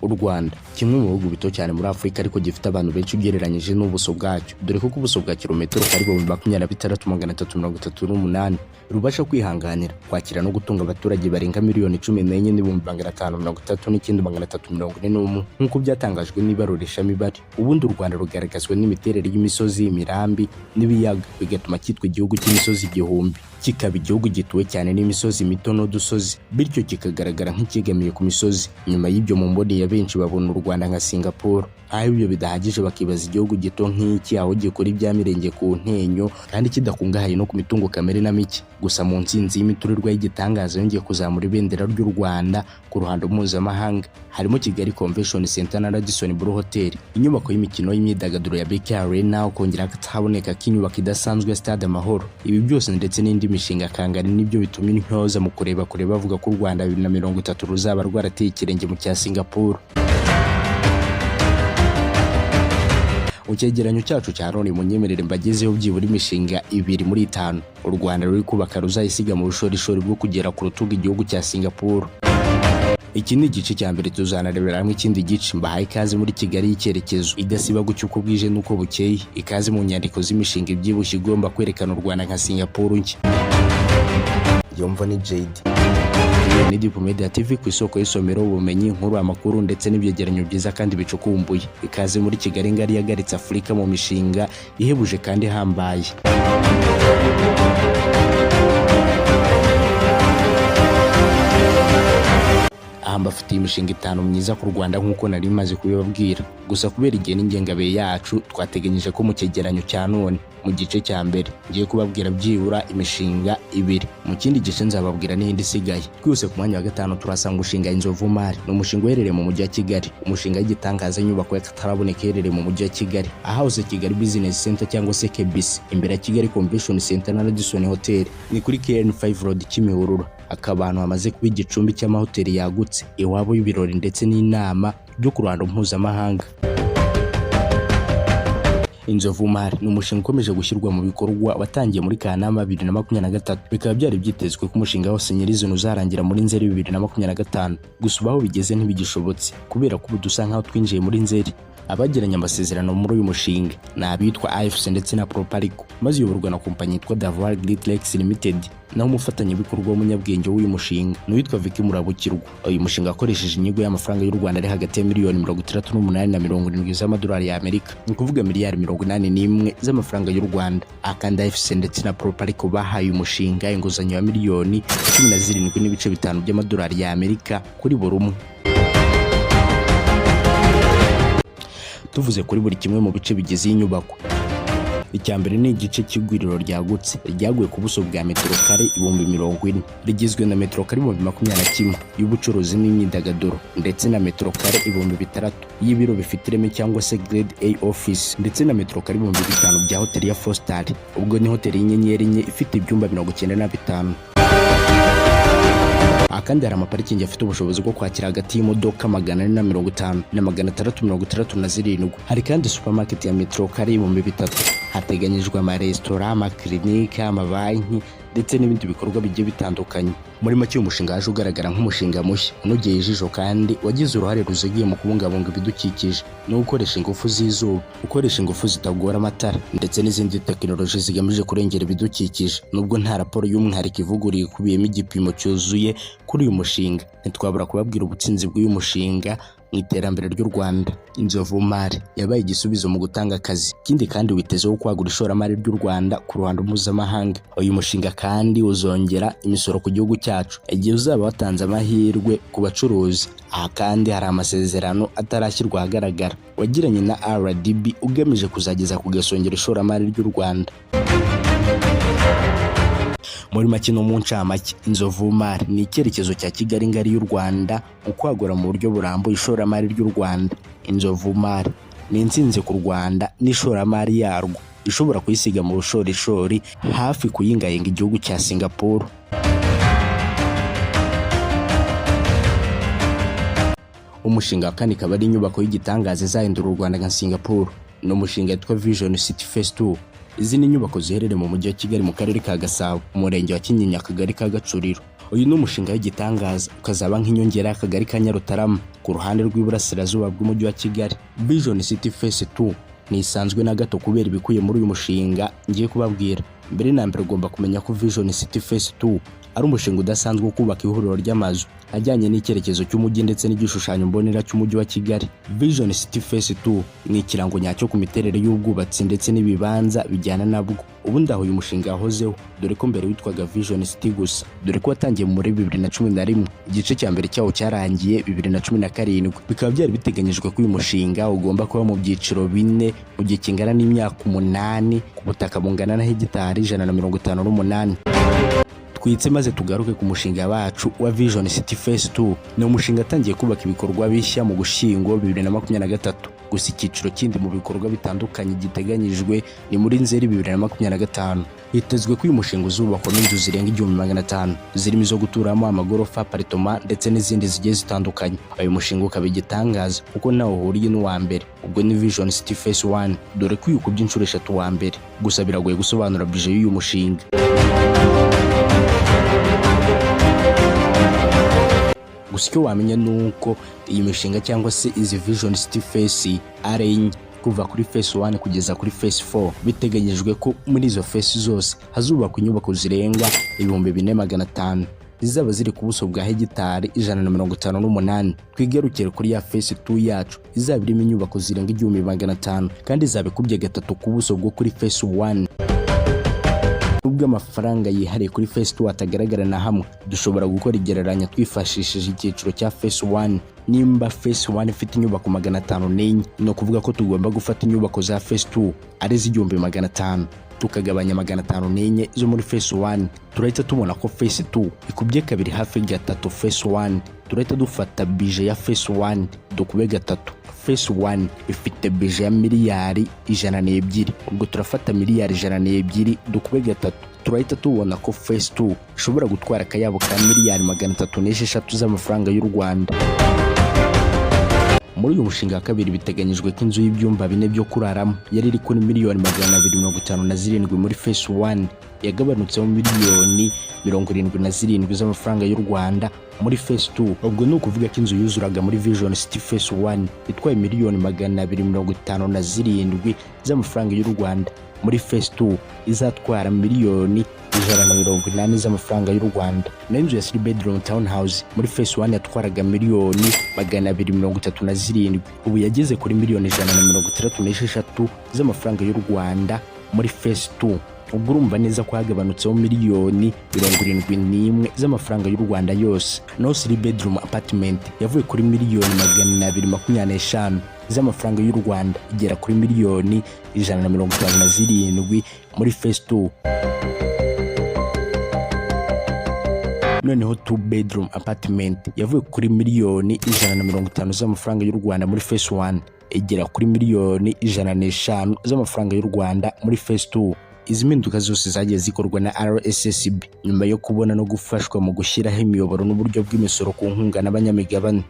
Urwanda kimwe mu bihugu bito cyane muri Afrika ariko gifite abantu benshi ugereranyije n'ubuso bwacyo, dore ko ubuso bwa kilometero karibu 26,338 rubasha kwihanganira kwakira no gutunga abaturage barenga miliyoni 14,539,341 nk'uko byatangajwe n'ibarurishamibare. Ubundi u Rwanda rugaragazwa n'imiterere y'imisozi, imirambi n'ibiyaga, bigatuma cyitwa igihugu cy'imisozi igihumbi, kikaba igihugu gituwe cyane n'imisozi mito n'udusozi, bityo kikagaragara nk'ikigamiye ku misozi. Nyuma y'ibyo mu mboni ya benshi babona u Rwanda nka Singapore, aho ibyo bidahagije bakibaza igihugu gito nk'iki aho gikora ibyamirenge ku ntenyo kandi kidakungahaye no ku mitungo kamere na mike. Gusa mu nsinzi y'imiturirwa y'igitangaza yongeye kuzamura ibendera ry'u Rwanda ku ruhando mpuzamahanga, harimo Kigali Convention Center na Radisson Blu Hotel, inyubako y'imikino y'imyidagaduro ya BK Arena, ukongera haboneka k'inyubako idasanzwe Stade Amahoro. Ibi byose ndetse n'indi mishinga kangari nibyo bituma intyoza mu kureba bavuga ko u Rwanda 2030 ruzaba rwarateye ikirenge mu cya Singapore. Ucyegeranyo cyacu cya none munyemerere mbagezeho byibura imishinga 2 muri 5 u Rwanda ruri kubaka ruzayisiga mu bushorishori bwo kugera ku rutuga igihugu cya Singapore. Iki ni igice cya mbere, tuzanarebera hamwe ikindi gice. Mbahaye ikaze muri Kigali y'icyerekezo idasiba gucya uko bwije n'uko bukeye, ikaze mu nyandiko z'imishinga ibyibushye igomba kwerekana u Rwanda nka Singapore nshya. Yumva ni JD ni Diplomedia TV ku isoko y'isomero ubumenyi, inkuru, amakuru ndetse n'ibyegeranyo byiza kandi bicukumbuye. Ikaze muri Kigali ngari yagaritse Afurika mu mishinga ihebuje kandi hambaye. Mbafitiye imishinga 5 myiza ku Rwanda nk'uko nari maze kubibabwira. Gusa kubera igihe n'ingengabihe yacu, twateganyije ko mu cyegeranyo cya none mu gice cya mbere ngiye kubabwira byibura imishinga 2. Mu kindi gice nzababwira n'indi isigaye. Twese ku mwanya wa 5 turasanga ushinga Inzovu Mari, ni umushinga uherereye mu mujyi wa Kigali, umushinga w'igitangaza inyubako y'akataraboneka iherereye mu mujyi wa Kigali, ahawuze Kigali Business Center cyangwa se KBC, imbere ya Kigali Convention Center na Radisson Hotel, ni kuri KN5 Road Kimihurura. Akabantu hamaze kuba igicumbi cy'amahoteli yagutse, iwabo y'ibirori ndetse n'inama byo ku ruhando mpuzamahanga. Inzovu Mari ni umushinga ukomeje gushyirwa mu bikorwa watangiye muri Kanama 2023, bikaba byari byitezwe ko umushinga wose nyirizina uzarangira muri Nzeri 2025. Gusa ubaho bigeze ntibigishobotse kubera ko ubu dusa nkaho twinjiye muri Nzeri. Abagiranye amasezerano muri uyu mushinga ni abitwa AFC ndetse na Proparico, maze uyoborwa na kompanyi yitwa Dore Great Lakes Limited, naho umufatanyabikorwa w'umunyabwenge w'uyu mushinga ni witwa Vicky Murabukirwa. Uyu mushinga akoresheje inyigo y'amafaranga y'u Rwanda ari hagati ya miliyoni 38 na 70 z'amadolari y'Amerika, ni kuvuga miliyari 81 z'amafaranga y'u Rwanda. Akandi AFC ndetse na Proparico bahaye umushinga inguzanyo ya miliyoni 17.5 by'amadolari y'Amerika kuri buri umwe. Tuvuze kuri buri kimwe mu bice bigize iyi nyubako, icyambere ni igice cy'igwiriro ryagutse ryaguye ku buso bwa metero kare 40,000, rigizwe na metero kare 21 y'ubucuruzi n'imyidagaduro ndetse na metero kare 6,000 y'ibiro bifite ireme cyangwa se grade A office, ndetse na metero kare 5,000 bya hoteli ya 4 star. Ubwo ni hoteli y'inyenyeri enye ifite ibyumba 95. Akandi hari amaparikingi afite ubushobozi bwo kwakira hagati y'imodoka 450 na 667. Hari kandi supermarket ya metero kare 3,000. Hateganyijwe amaresitora, amaklinika, amabanki ndetse n'ibindi bikorwa bigiye bitandukanye. Muri make umushinga waje ugaragara nk'umushinga mushya unogeye ijisho kandi wagize uruhare ruzigiye mu kubungabunga ibidukikije no gukoresha ingufu z'izuba, gukoresha ingufu zitagora amatara ndetse n'izindi tekinoloji zigamije kurengera ibidukikije. Nubwo nta raporo y'umwihariko ivuguriye ikubiyemo igipimo cyuzuye kuri uyu mushinga, ntitwabura kubabwira ubutsinzi bw'uyu mushinga mu iterambere ry'u Rwanda. Inzovu Mari yabaye igisubizo mu gutanga akazi, ikindi kandi witezeho kwagura ishoramari ry'u Rwanda ku ruhando mpuzamahanga. Uyu mushinga kandi uzongera imisoro ku gihugu cyacu igihe uzaba watanze amahirwe ku bacuruzi. Aha kandi hari amasezerano atarashyirwa ahagaragara wagiranye na RDB ugamije kuzageza ku gasongero ishoramari ry'u Rwanda. Muri make no mu ncamake, Inzovu Mari ni icyerekezo cya Kigali ngari y'u Rwanda ukwagura mu buryo burambuye ishoramari ry'u Rwanda. Inzovu Mari ni intsinzi ku Rwanda n'ishoramari yarwo ishobora kuyisiga mu bushorishori hafi kuyingayenga igihugu cya Singapore. Umushinga wa kane ikaba ari inyubako y'igitangaza izahindura u Rwanda nka Singapore. Ni umushinga witwa Vision City Phase 2. Izi ni inyubako ziherereye mu mujyi wa Kigali mu karere ka Gasabo, umurenge wa Kinyinya, akagari ka Gacuriro. uyu ni umushinga w'igitangaza ukazaba nk'inyongera y'akagari ka Nyarutarama ku ruhande rw'iburasirazuba bw'umujyi wa Kigali. Vision City Phase 2 ntisanzwe na gato kubera ibikuye muri uyu mushinga ngiye kubabwira. Mbere na mbere ugomba kumenya ko Vision City Phase 2 ari umushinga udasanzwe wo kubaka ihuriro ry'amazu ajyanye n'icyerekezo cy'umujyi ndetse n'igishushanyo mbonera cy'umujyi wa Kigali. Vision City Phase 2 ni ikirango nyacyo ku miterere y'ubwubatsi ndetse n'ibibanza bijyana nabwo. Ubundi aho uyu mushinga wahozeho, dore ko mbere witwaga Vision City gusa, dore ko watangiye muri 2011, igice cya mbere cyawo cyarangiye 2017. Bikaba byari biteganyijwe ko uyu mushinga ugomba kuba mu byiciro 4 mu gihe kingana n'imyaka 8 ku butaka bungana na hegitari 158. Twitse maze tugaruke ku mushinga wacu wa Vision City Phase 2. Ni umushinga atangiye kubaka ibikorwa bishya mu Gushyingo 2023. Gusa icyiciro kindi mu bikorwa bitandukanye giteganyijwe ni muri Nzeri 2025. Hitezwe ko uyu mushinga uzubakwamo inzu zirenga 1500 zirimo izo guturamo, amagorofa, apartment ndetse n'izindi zigiye zitandukanye. Uyu mushinga ukaba igitangaza kuko nawo uhuriye n'uwa mbere, ubwo ni Vision City Phase 1, dore ko uyikubye inshuro 3 wa mbere. Gusa biragoye gusobanura budget y'uyu mushinga. Gusa icyo wamenya nuko iyi mishinga cyangwa se izi Vision City Phase ari enye, kuva kuri Phase 1 kugeza kuri Phase 4. Biteganyijwe ko muri izo phase zose hazubakwa inyubako zirenga 4500 zizaba ziri ku buso bwa hegitari 158. Twigarukire kuri ya Phase 2 yacu izaba irimo inyubako zirenga 1500 kandi izaba ikubye gatatu ku buso bwo kuri Phase 1. Nubwo amafaranga yihariye kuri Phase 2 atagaragara na hamwe, dushobora gukora igereranya twifashishije icyiciro cya Phase 1. Nimba Phase 1 ifite inyubako 504, no kuvuga ko tugomba gufata inyubako za Phase 2 ari z'1500 tukagabanya 504 zo muri Phase 1, turahita tubona ko Phase 2 ikubye kabiri hafi gatatu Phase 1. Turahita dufata budget ya Phase 1 dukube gatatu. Phase 1 ifite budget ya miliyari 102, ubwo turafata miliyari 102 dukube gatatu. Turahita tubona ko Phase 2 ishobora gutwara akayabo ka miliyari 306 z'amafaranga y'u Rwanda. Muri uyu mushinga wa kabiri biteganyijwe ko inzu y'ibyumba 4 byo kuraramo yari iri kuri miliyoni 257 muri Phase 1, yagabanutseho miliyoni 77 z'amafaranga y'u Rwanda muri Phase 2. Ubwo ni ukuvuga ko inzu yuzuraga muri Vision City Phase 1 itwaye miliyoni 257 z'amafaranga y'u Rwanda. Muri Phase 2 izatwara miliyoni 180 z'amafaranga y'u Rwanda. Na inzu ya 3 bedroom townhouse muri Phase 1 yatwaraga miliyoni 237, ubu yageze kuri miliyoni 166 z'amafaranga y'u Rwanda muri Phase 2. Ubwo urumva neza ko hagabanutseho miliyoni 71 z'amafaranga y'u Rwanda yose. No 3 bedroom apartment yavuye kuri miliyoni 225 z'amafaranga y'u Rwanda igera kuri miliyoni 157 muri Phase 2. Noneho 2 bedroom apartment yavuye kuri miliyoni 150 z'amafaranga y'u Rwanda muri Phase 1 igera kuri miliyoni 105 z'amafaranga y'u Rwanda muri Phase 2. Izi mpinduka zose zagiye zikorwa na RSSB nyuma yo kubona no gufashwa mu gushyiraho imiyoboro n'uburyo bw'imisoro ku nkunga n'abanyamigabane.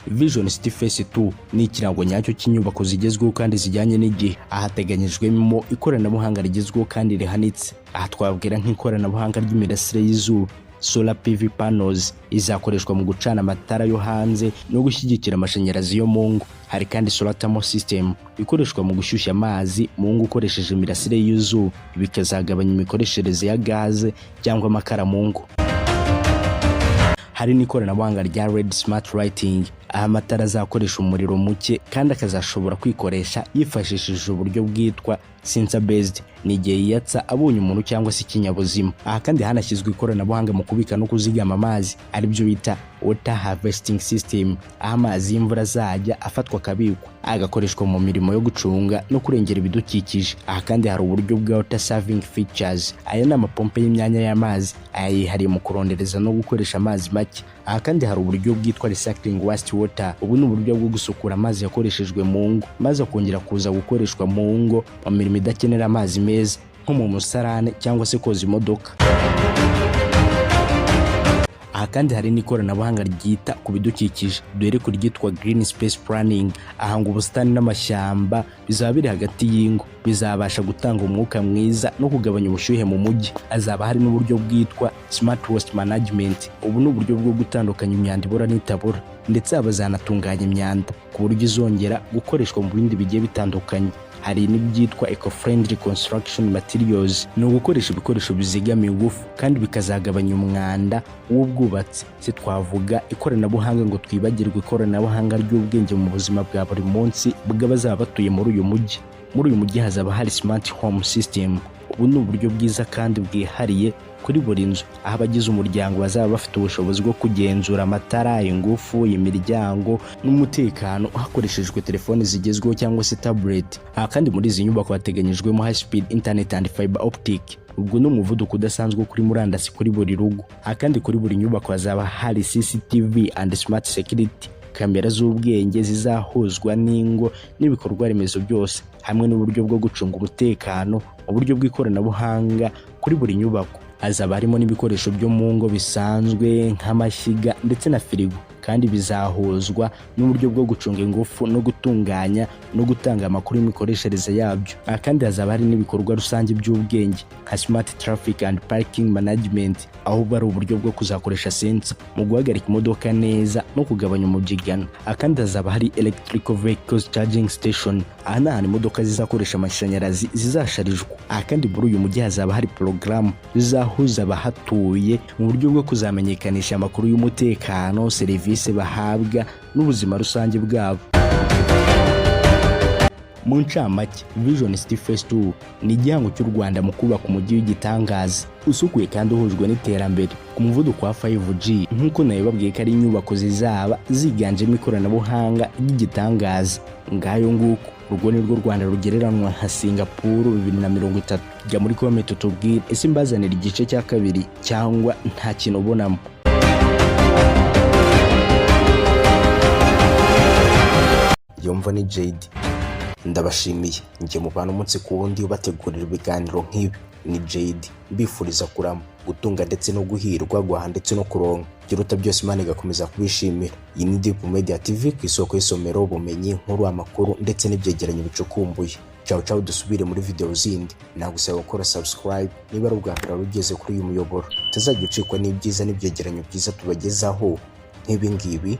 Vision City Phase 2 ni ikirango nyacyo cy'inyubako zigezweho kandi zijyanye n'igihe. Ahateganyijwemo ikoranabuhanga rigezweho kandi rihanitse. Aha twabwira nk'ikoranabuhanga ry'imirasire y'izuba, solar PV panels izakoreshwa mu gucana amatara yo hanze no gushyigikira amashanyarazi yo mu ngo. Hari kandi solar thermal system ikoreshwa mu gushyushya amazi mu ngo ukoresheje imirasire y'izuba, bikazagabanya imikoreshereze ya gaze cyangwa amakara mu ngo. Hari n'ikoranabuhanga rya LED smart lighting, aho amatara azakoresha umuriro muke kandi akazashobora kwikoresha yifashishije uburyo bwitwa sensor based, ni igihe yiyatsa abonye umuntu cyangwa se ikinyabuzima. Aha kandi hanashyizwe ikoranabuhanga mu kubika no kuzigama amazi, ari byo bita water harvesting system, aho amazi y'imvura azajya afatwa akabikwa agakoreshwa mu mirimo yo gucunga no kurengera ibidukikije. Aha kandi hari uburyo bwa water saving features, aya ni amapompe y'imyanya y'amazi ayihariye mu kurondereza no gukoresha amazi make. Aha kandi hari uburyo bwitwa recycling waste water, ubu ni uburyo bwo gusukura amazi yakoreshejwe mu ngo maze akongera kuza gukoreshwa mu ngo mu mirimo idakenera amazi meza nko mu musarane cyangwa se koza imodoka. Aha kandi hari n'ikoranabuhanga ryita ku bidukikije, dore ko ryitwa Green Space Planning. Aha ngo ubusitani n'amashyamba bizaba biri hagati y'ingo, bizabasha gutanga umwuka mwiza no kugabanya ubushyuhe mu mujyi. Hazaba hari n'uburyo bwitwa Smart Waste Management. Ubu ni uburyo bwo gutandukanya imyanda ibora n'itabora, ndetse bazanatunganya imyanda ku buryo izongera gukoreshwa mu bindi bigiye bitandukanye. Hari n'ibyitwa eco-friendly construction materials, ni ugukoresha ibikoresho bizigamiye ingufu kandi bikazagabanya umwanda w'ubwubatsi. Se twavuga ikoranabuhanga ngo twibagirwe ikoranabuhanga ry'ubwenge mu buzima bwa buri munsi bw'abazaba batuye muri uyu mujyi. Muri uyu mujyi hazaba hari smart home system. Ubu ni uburyo bwiza kandi bwihariye kuri buri nzu, aho abagize umuryango bazaba bafite ubushobozi bwo kugenzura amatara, ingufu, imiryango n'umutekano hakoreshejwe telefoni zigezweho cyangwa se tablet. Aha kandi muri izi nyubako hateganyijwemo high speed internet and fiber optic. Ubwo ni umuvuduko udasanzwe kuri murandasi kuri buri rugo. Aha kandi kuri buri nyubako hazaba hari CCTV and smart security, kamera z'ubwenge zizahuzwa n'ingo n'ibikorwa remezo byose, hamwe n'uburyo bwo gucunga umutekano mu buryo bw'ikoranabuhanga kuri buri nyubako. Hazaba harimo n'ibikoresho byo mu ngo bisanzwe nk'amashyiga ndetse na firigo, kandi bizahuzwa n'uburyo bwo gucunga ingufu no gutunganya no gutanga amakuru y'imikoreshereze yabyo. Aha kandi hazaba hari n'ibikorwa rusange by'ubwenge nka smart traffic and parking management, aho bari uburyo bwo kuzakoresha sensor mu guhagarika imodoka neza no kugabanya umubyigano. Aha kandi hazaba hari electrical vehicles charging station. Aha ni ahantu imodoka zizakoresha amashanyarazi zizasharijwe. Aha kandi muri uyu mujyi hazaba hari porogaramu zizahuza abahatuye mu buryo bwo kuzamenyekanisha amakuru y'umutekano, serivisi bahabwa n'ubuzima rusange bwabo. Mu ncamake, Vision City Phase 2 ni igihango cy'u Rwanda mu kubaka umujyi w'igitangaza usukuye kandi uhujwe n'iterambere ku muvuduko wa 5G. Nk'uko nabibabwiye ko ari inyubako zizaba ziganjemo ikoranabuhanga ry'igitangaza. Ngayo nguko urwo ni rwo Rwanda rugereranwa nka Singapore 2030. Jya muri comment tubwire ese mbazanira igice cya kabiri cyangwa nta kintu ubonamo. Yumva ni JD. Ndabashimiye, njye mubana umunsi ku wundi ubategurira ibiganiro nk'ibi. Ni JD mbifuriza kurama, gutunga ndetse no guhirwa, guhaha ndetse no kuronka. Kiruta byose Imana igakomeza kubishimira. Iyi ni Deep Media TV, ku isoko y'isomero, ubumenyi, inkuru, amakuru ndetse n'ibyegeranyo bicukumbuye. Ciao dusubire muri video zindi. Nagusaba gukora subscribe niba ari ubwa mbere ugeze kuri uyu muyoboro, utazajya ucikwa n'ibyiza n'ibyegeranyo byiza tubagezaho nk'ibi ngibi.